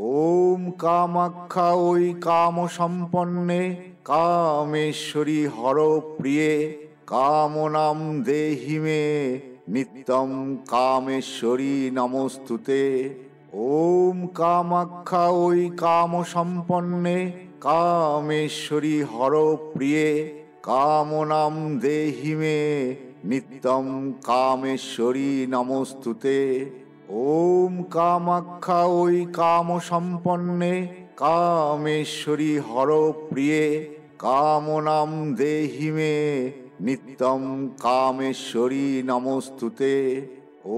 ওম কামাখ্যা ওই কাম সম্পন্নে কামেশ্বরী হরপ্রিয়ে কামনাম দেহি মে নিত্যং কামেশ্বরী নমস্তুতে। ওম কামাখ্যা ওই কাম সম্পন্নে কামেশ্বরী হরপ্রিয়ে কামনাম দেহি মে নিত্যং কামেশ্বরী নমস্তুতে। ওম কামাখ্যা ওই কাম সম্পন্নে কামেশ্বরী হরপ্রিয়ে কামনাম দেহি মে নিত্যং কামেশ্বরী নমস্তুতে।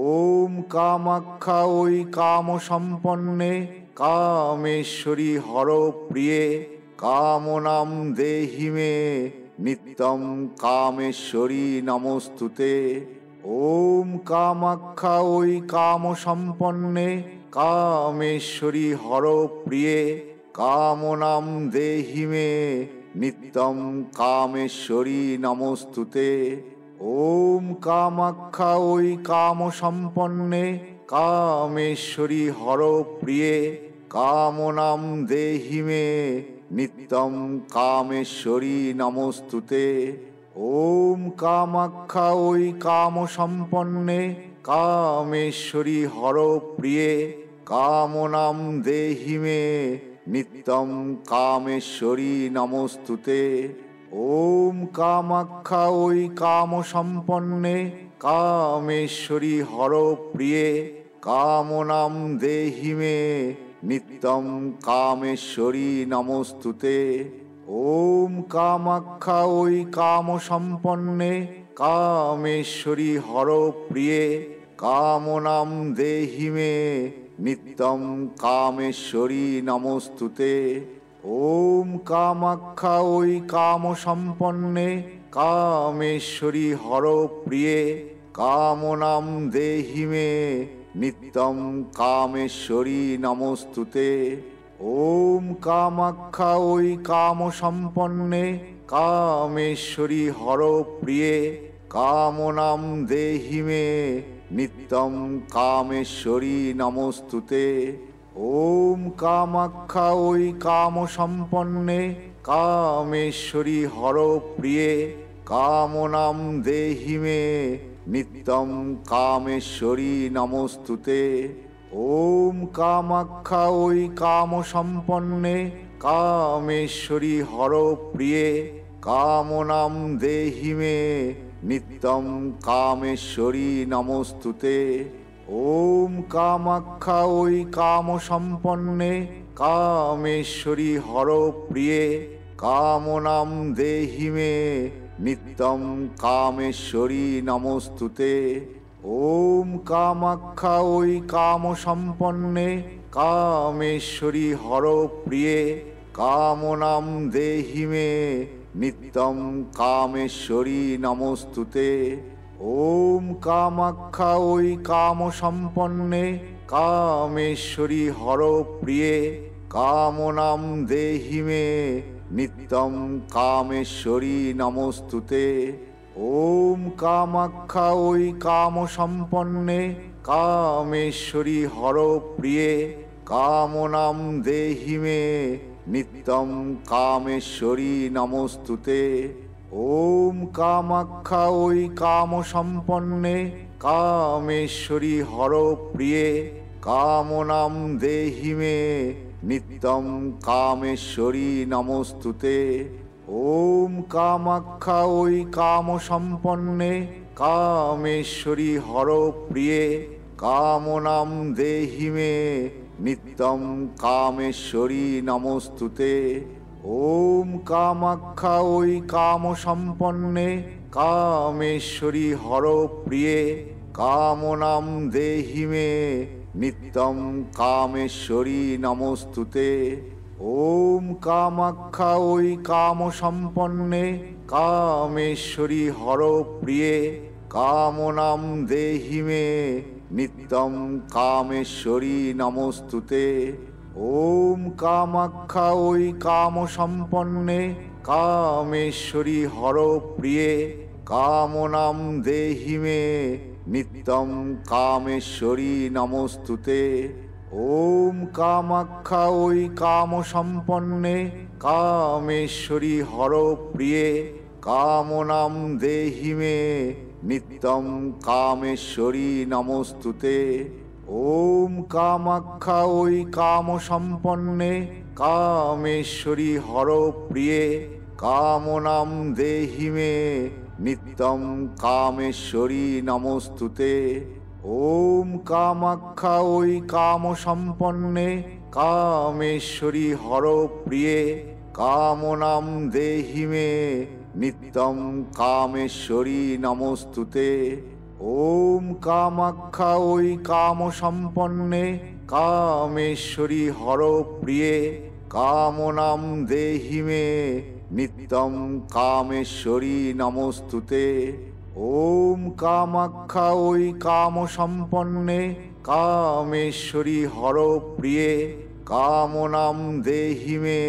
ওম কামাখ্যা ওই কাম সম্পন্নে কামেশ্বরী হরপ্রিয়ে কামনাম দেহি মে নিত্যং কামেশ্বরী নমস্তুতে। ওম কামাখ্যা ওই কাম সম্পন্নে কামেশ্বরী হরপ্রিয়ে কামনাম দেহি মে নিত্যং কামেশ্বরী নমস্তুতে। ওম কামাখ্যা ওই কাম সম্পন্নে কামেশ্বরী হরপ্রিয়ে কামনাম দেহি মে নিত্যং কামেশ্বরী নমস্তুতে। ওম কামাখ্যা ওই কাম সম্পন্নে কামেশ্বরী হরপ্রিয়ে কামনাম দেহি মে নিত্যং কামেশ্বরী নমস্তুতে। ওম কামাখ্যা ওই কাম সম্পন্নে কামেশ্বরী হরপ্রিয়ে কামনাম দেহি মে নিত্যং কামেশ্বরী নমস্তুতে। ওম কামাখ্যা ওই কাম সম্পন্নে কামেশ্বরী হরপ্রিয়ে কামনাম দেহি মে নিত্যং কামেশ্বরী নমস্তুতে। ওম কামাখ্যা ওই কাম সম্পন্নে কামেশ্বরী হরপ্রিয়ে কামনাম দেহি মে নিত্যং কামেশ্বরী নমস্তুতে। ওম কামাখ্যা ওই কাম সম্পন্নে কামেশ্বরী হরপ্রিয়ে কামনাম দেহি মে নিত্যং কামেশ্বরী নমস্তুতে। ওম কামাখ্যা ওই কাম সম্পন্নে কামেশ্বরী হরপ্রিয়ে কামনাম দেহি মে নিত্যং কামেশ্বরী নমস্তুতে। ওম কামাখ্যা ওই কাম সম্পন্নে কামেশ্বরী হরপ্রিয়ে কামনাম দেহি মে নিত্যং কামেশ্বরী নমস্তুতে। ওম কামাখ্যা ওই কাম সম্পন্নে কামেশ্বরী হরপ্রিয়ে কামনাম দেহি মে নিত্যং কামেশ্বরী নমস্তুতে। ওম কামাখ্যা ওই কাম সম্পন্নে কামেশ্বরী হরপ্রিয়ে কামনাম দেহি মে নিত্যং কামেশ্বরী নমস্তুতে। ওম কামাখ্যা ওই কাম সম্পন্নে কামেশ্বরী হরপ্রিয়ে কামনাম দেহি মে নিত্যং কামেশ্বরী নমস্তুতে। ওম কামাখ্যা ওই কাম সম্পন্নে কামেশ্বরী হরপ্রিয়ে কামনাম দেহি মে নিত্যং কামেশ্বরী নমস্তুতে। ওম কামাখ্যা ওই কাম সম্পন্নে কামেশ্বরী হরপ্রিয়ে কামনাম দেহি মে নিত্যং কামেশ্বরী নমস্তুতে। ওম কামাখ্যা ওই কাম সম্পন্নে কামেশ্বরী হরপ্রিয়ে কামনাম দেহি মে নিত্যং কামেশ্বরী নমস্তুতে। ওম কামাখ্যা ওই কাম সম্পন্নে কামেশ্বরী হরপ্রিয়ে কামনাম দেহি মে নিত্যং কামেশ্বরী নমস্তুতে। ওম কামাখ্যা ওই কাম সম্পন্নে কামেশ্বরী হরপ্রিয়ে কামনাম দেহি মে নিত্যং কামেশ্বরী নমস্তুতে। ওম কামাখ্যা ওই কাম সম্পন্নে কামেশ্বরী হরপ্রিয়ে কামনাম দেহি মে নিত্যং কামেশ্বরী নমস্তুতে। ওম কামাখ্যা ওই কাম সম্পন্নে কামেশ্বরী হরপ্রিয়ে কামনাম দেহি মে নিত্যম কামেশ্বরী নমস্তুতে। ওম কামাখ্যা ওই কাম সম্পন্নে কামেশ্বরী হরপ্রিয়ে কামনাম দেহি মে নিত্যম কামেশ্বরী নমস্তুতে। ওম কামাখ্যা ওই কাম সম্পন্নে কামেশ্বরী হরপ্রিয়ে কামনাম দেহি মে নিত্যম কামেশ্বরী নমস্তুতে। ওম কামাখ্যা ওই কাম সম্পন্নে কামেশ্বরী হরপ্রিয়ে কামনাম দেহি মে নিত্যম কামেশ্বরী নমস্তুতে। ওম কামাখ্যা ওই কাম সম্পন্নে কামেশ্বরী হরপ্রিয়ে কামনাম দেহি মে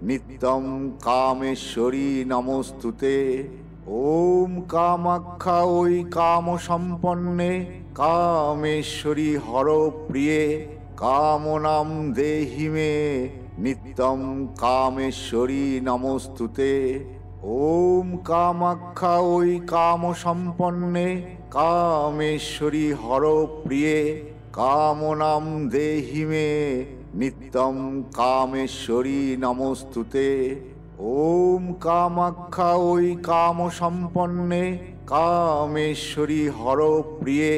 নিত্যম কামেশ্বরী নমস্তুতে। ওম কামাখ্যা ওই কাম সম্পন্নে কামেশ্বরী হরপ্রিয়ে কামনাম দেহি মে নিত্যম কামেশ্বরী নমস্তুতে। ওম কামাখ্যা ওই কাম সম্পন্নে কামেশ্বরী হরপ্রিয়ে কামনাম দেহি মে নিত্যম কামেশ্বরী নমস্তুতে। ওম কামাখ্যা ওই কাম সম্পন্নে কামেশ্বরী হরপ্রিয়ে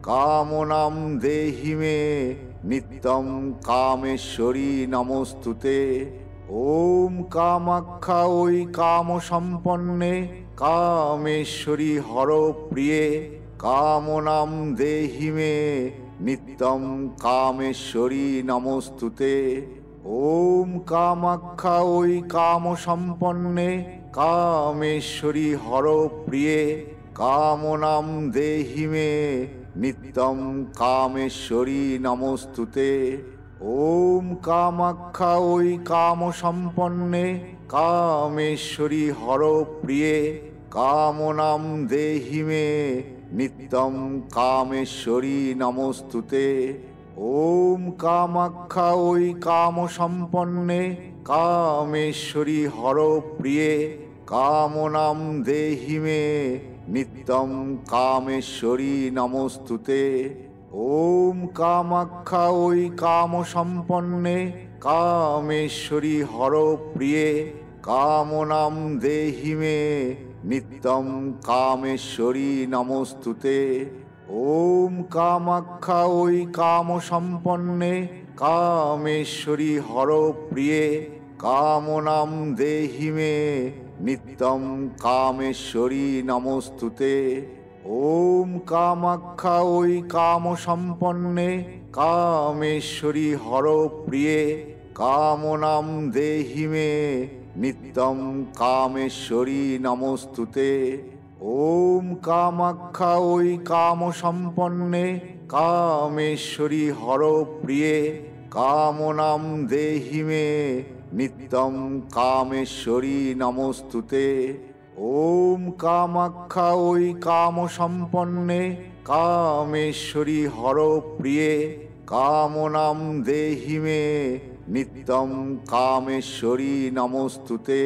কামনাম দেহি মে নিত্যম কামেশ্বরী নমস্তুতে। ওম কামাখ্যা ওই কাম সম্পন্নে কামেশ্বরী হরপ্রিয়ে কামনাম দেহি মে নিত্যম কামেশ্বরী নমস্তুতে। ওম কামাখ্যা ওই কাম সম্পন্নে কামেশ্বরী হরপ্রিয়ে কামনাম দেহি মে নিত্যম কামেশ্বরী নমস্তুতে। ওম কামাখ্যা ওই কাম সম্পন্নে কামেশ্বরী হরপ্রিয়ে কামনাম দেহি মে নিত্যম কামেশ্বরী নমস্তুতে। ওম কামাখ্যা ওই কাম সম্পন্নে কামেশ্বরী হরপ্রিয়ে কামনাম দেহি মে নিত্যম কামেশ্বরী নমস্তুতে। ওম কামাখ্যা ওই কাম সম্পন্নে কামেশ্বরী হরপ্রিয়ে কামনাম দেহি মে নিত্যম কামেশ্বরী নমস্তুতে। ওম কামাখ্যা ওই কাম সম্পন্নে কামেশ্বরী হরপ্রিয়ে কামনাম দেহি মে নিত্যম কামেশ্বরী নমস্তুতে। ওম কামাখ্যা ওই কাম সম্পন্নে কামেশ্বরী হরপ্রিয়ে কামনাম দেহি মে নিত্যম কামেশ্বরী নমস্তুতে। ওম কামাখ্যা ওই কাম সম্পন্নে কামেশ্বরী হরপ্রিয়ে কামনাম দেহি মে নিত্যম কামেশ্বরী নমস্তুতে। ওম কামাখ্যা ওই কাম সম্পন্নে কামেশ্বরী হরপ্রিয়ে কামনাম দেহি মে নিত্যম কামেশ্বরী নমস্তুতে।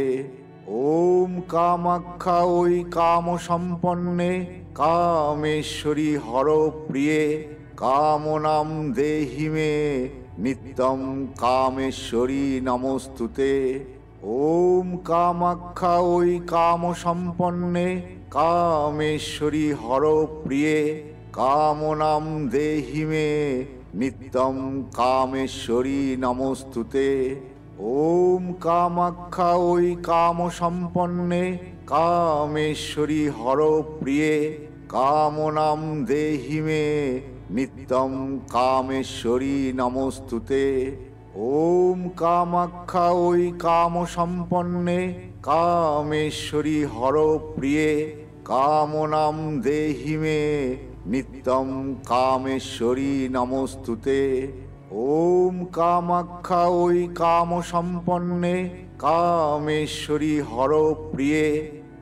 ওম কামাখ্যা ওই কাম সম্পন্নে কামেশ্বরী হরপ্রিয়ে কামনাম দেহি মে নিত্যম কামেশ্বরী নমস্তুতে। ওম কামাখ্যা ওই কাম সম্পন্নে কামেশ্বরী হরপ্রিয়ে কামনাম দেহি মে নিত্যম কামেশ্বরী নমস্তুতে। ওম কামাখ্যা ওই কাম সম্পন্নে কামেশ্বরী হরপ্রিয়ে কামনাম দেহি মে নিত্যম কামেশ্বরী নমস্তুতে। ওম কামাখ্যা ওই কাম সম্পন্নে কামেশ্বরী হরপ্রিয়ে কামনাম দেহি মে নিত্যম কামেশ্বরী নমস্তুতে। ওম কামাখ্যা ওই কাম সম্পন্নে কামেশ্বরী হরপ্রিয়ে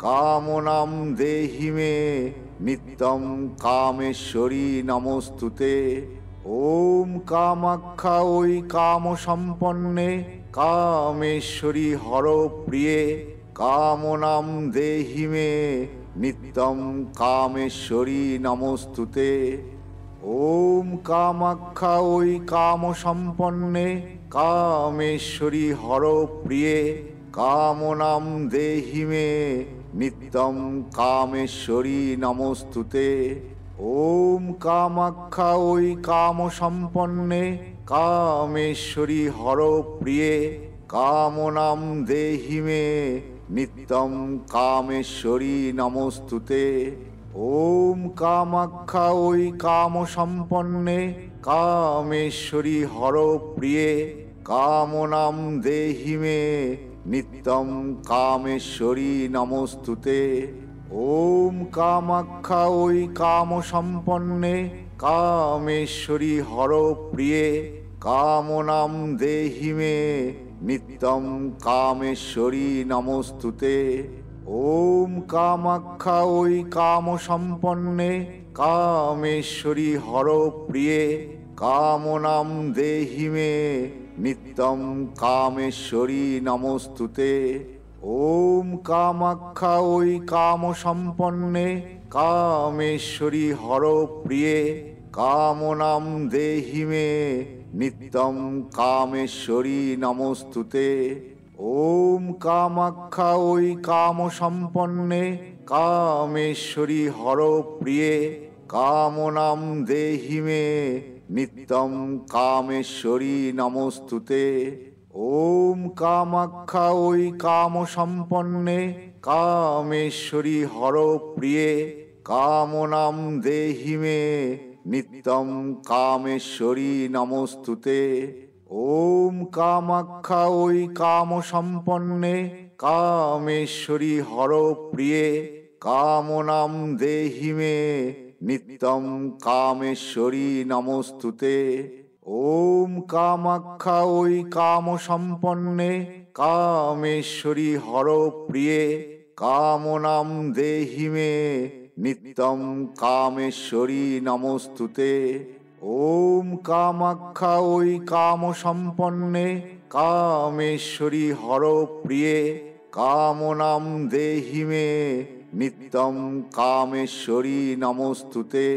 কামনাম দেহি মে নিত্যম কামেশ্বরী নমস্তুতে। ওম কামাখ্যা ওই কাম সম্পন্নে কামেশ্বরী হরপ্রিয়ে কামনাম দেহি মে নিত্যম কামেশ্বরী নমস্তুতে। ওম কামাখ্যা ওই কাম সম্পন্নে কামেশ্বরী হরপ্রিয়ে কামনাম দেহি মে নিত্যম কামেশ্বরী নমস্তুতে। ওম কামাখ্যা ওই কাম সম্পন্নে কামেশ্বরী হরপ্রিয়ে কামনাম দেহি মে নিত্যম কামেশ্বরী নমস্তুতে। ওম কামাখ্যা ওই কাম সম্পন্নে কামেশ্বরী হরপ্রিয়ে কামনাম দেহি মে নিত্যম কামেশ্বরী নমস্তুতে। ওম কামাখ্যা ওই কাম সম্পন্নে কামেশ্বরী হরপ্রিয়ে কামনাম দেহি মে নিত্যম কামেশ্বরী নমস্তুতে। ওম কামাখ্যা ওই কাম সম্পন্নে কামেশ্বরী হরপ্রিয়ে কামনাম দেহি মে নিত্যম কামেশ্বরী নমস্তুতে। ওম কামাখ্যা ওই কাম সম্পন্নে কামেশ্বরী হরপ্রিয়ে কামনাম দেহি মে নিত্যম কামেশ্বরী নমস্তুতে। ওম কামাখ্যা ওই কাম সম্পন্নে কামেশ্বরী হরপ্রিয়ে কামনাম দেহি মে নিত্যম কামেশ্বরী নমস্তুতে। ওম কামাখ্যা ওই কাম সম্পন্নে কামেশ্বরী হরপ্রিয়ে কামনাম দেহি মে নিত্যম কামেশ্বরী নমস্তুতে। ওম কামাখ্যা ওই কাম সম্পন্নে কামেশ্বরী হরপ্রিয়ে কামনাম দেহি মে নিত্যম কামেশ্বরী নমস্তুতে। ওম কামাখ্যা ওই কাম সম্পন্নে কামেশ্বরী হরপ্রিয়ে কামনাম দেহি মে নিত্যম কামেশ্বরী নমস্তুতে। ওম কামাখ্যা ওই কাম সম্পন্নে কামেশ্বরী হরপ্রিয়ে কামনাম দেহি মে নিত্যম কামেশ্বরী নমস্তুতে।